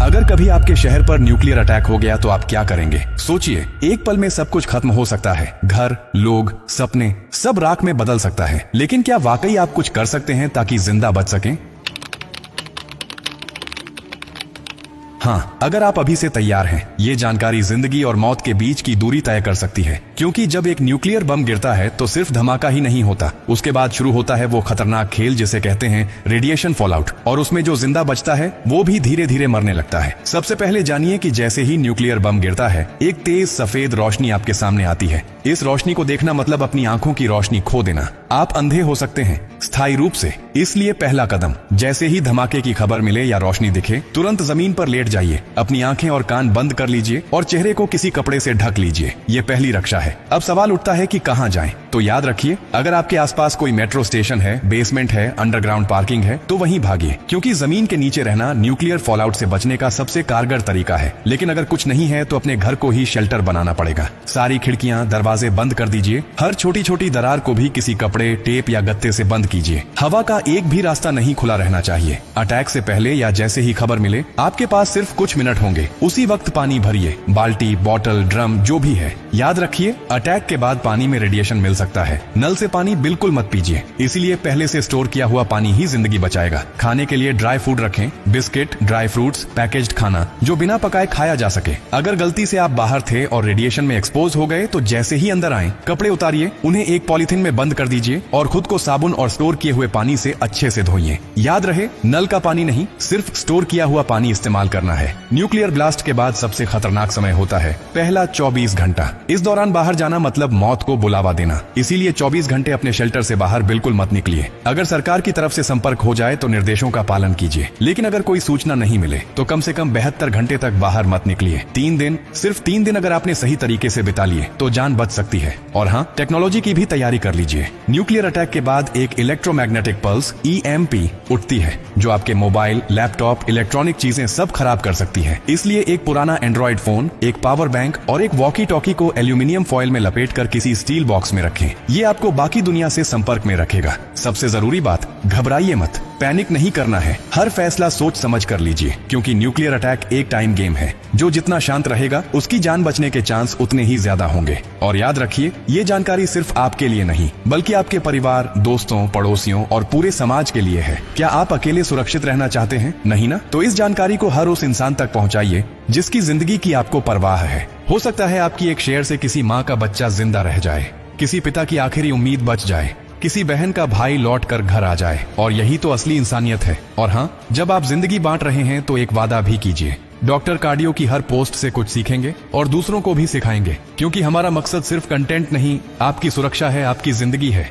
अगर कभी आपके शहर पर न्यूक्लियर अटैक हो गया तो आप क्या करेंगे? सोचिए, एक पल में सब कुछ खत्म हो सकता है। घर, लोग, सपने, सब राख में बदल सकता है। लेकिन क्या वाकई आप कुछ कर सकते हैं ताकि जिंदा बच सकें? हाँ, अगर आप अभी से तैयार हैं, ये जानकारी जिंदगी और मौत के बीच की दूरी तय कर सकती है। क्योंकि जब एक न्यूक्लियर बम गिरता है तो सिर्फ धमाका ही नहीं होता, उसके बाद शुरू होता है वो खतरनाक खेल जिसे कहते हैं रेडिएशन फॉलआउट। और उसमें जो जिंदा बचता है वो भी धीरे धीरे मरने लगता है। सबसे पहले जानिए कि जैसे ही न्यूक्लियर बम गिरता है, एक तेज सफेद रोशनी आपके सामने आती है। इस रोशनी को देखना मतलब अपनी आंखों की रोशनी खो देना। आप अंधे हो सकते हैं, स्थायी रूप से। इसलिए पहला कदम, जैसे ही धमाके की खबर मिले या रोशनी दिखे, तुरंत जमीन पर लेट जाइए, अपनी आंखें और कान बंद कर लीजिए और चेहरे को किसी कपड़े से ढक लीजिए। ये पहली रक्षा है। अब सवाल उठता है कि कहां जाएं? तो याद रखिए, अगर आपके आसपास कोई मेट्रो स्टेशन है, बेसमेंट है, अंडरग्राउंड पार्किंग है, तो वहीं भागिए, क्योंकि जमीन के नीचे रहना न्यूक्लियर फॉलआउट से बचने का सबसे कारगर तरीका है। लेकिन अगर कुछ नहीं है तो अपने घर को ही शेल्टर बनाना पड़ेगा। सारी खिड़कियां, दरवाजे बंद कर दीजिए। हर छोटी छोटी दरार को भी किसी कपड़े, टेप या गत्ते से बंद कीजिए। हवा का एक भी रास्ता नहीं खुला रहना चाहिए। अटैक से पहले या जैसे ही खबर मिले, आपके पास सिर्फ कुछ मिनट होंगे। उसी वक्त पानी भरिए, बाल्टी, बोतल, ड्रम, जो भी है। याद रखिए, अटैक के बाद पानी में रेडिएशन मिल सकता है। नल से पानी बिल्कुल मत पीजिए, इसीलिए पहले से स्टोर किया हुआ पानी ही जिंदगी बचाएगा। खाने के लिए ड्राई फूड रखें, बिस्किट, ड्राई फ्रूट्स, पैकेज्ड खाना जो बिना पकाए खाया जा सके। अगर गलती से आप बाहर थे और रेडिएशन में एक्सपोज हो गए तो जैसे ही अंदर आए, कपड़े उतारिए, उन्हें एक पॉलिथीन में बंद कर दीजिए और खुद को साबुन और स्टोर किए हुए पानी से अच्छे से धोइए। याद रहे, नल का पानी नहीं, सिर्फ स्टोर किया हुआ पानी इस्तेमाल करना है। न्यूक्लियर ब्लास्ट के बाद सबसे खतरनाक समय होता है पहला 24 घंटा। इस दौरान बाहर जाना मतलब मौत को बुलावा देना। इसीलिए 24 घंटे अपने शेल्टर से बाहर बिल्कुल मत निकलिए। अगर सरकार की तरफ से संपर्क हो जाए तो निर्देशों का पालन कीजिए। लेकिन अगर कोई सूचना नहीं मिले तो कम से कम 72 घंटे तक बाहर मत निकलिए। 3 दिन, सिर्फ 3 दिन अगर आपने सही तरीके से बिता लिए तो जान बच सकती है। और हाँ, टेक्नोलॉजी की भी तैयारी कर लीजिए। न्यूक्लियर अटैक के बाद एक इलेक्ट्रोमैग्नेटिक पल्स EMP उठती है, जो आपके मोबाइल, लैपटॉप, इलेक्ट्रॉनिक चीजें सब खराब कर सकती है। इसलिए एक पुराना एंड्रॉइड फोन, एक पावर बैंक और एक वॉकी टॉकी को एल्यूमिनियम फॉइल में लपेटकर किसी स्टील बॉक्स में रखें। ये आपको बाकी दुनिया से संपर्क में रखेगा। सबसे जरूरी बात, घबराइए मत, पैनिक नहीं करना है। हर फैसला सोच समझ कर लीजिए, क्योंकि न्यूक्लियर अटैक एक टाइम गेम है। जो जितना शांत रहेगा, उसकी जान बचने के चांस उतने ही ज्यादा होंगे। और याद रखिए, ये जानकारी सिर्फ आपके लिए नहीं, बल्कि आपके परिवार, दोस्तों, पड़ोसियों और पूरे समाज के लिए है। क्या आप अकेले सुरक्षित रहना चाहते हैं? नहीं ना? तो इस जानकारी को हर उस इंसान तक पहुंचाइए जिसकी जिंदगी की आपको परवाह है। हो सकता है आपकी एक शेयर से किसी माँ का बच्चा जिंदा रह जाए, किसी पिता की आखिरी उम्मीद बच जाए, किसी बहन का भाई लौट कर घर आ जाए। और यही तो असली इंसानियत है। और हाँ, जब आप जिंदगी बांट रहे हैं तो एक वादा भी कीजिए। डॉक्टर कार्डियो की हर पोस्ट से कुछ सीखेंगे और दूसरों को भी सिखाएंगे, क्योंकि हमारा मकसद सिर्फ कंटेंट नहीं, आपकी सुरक्षा है, आपकी जिंदगी है।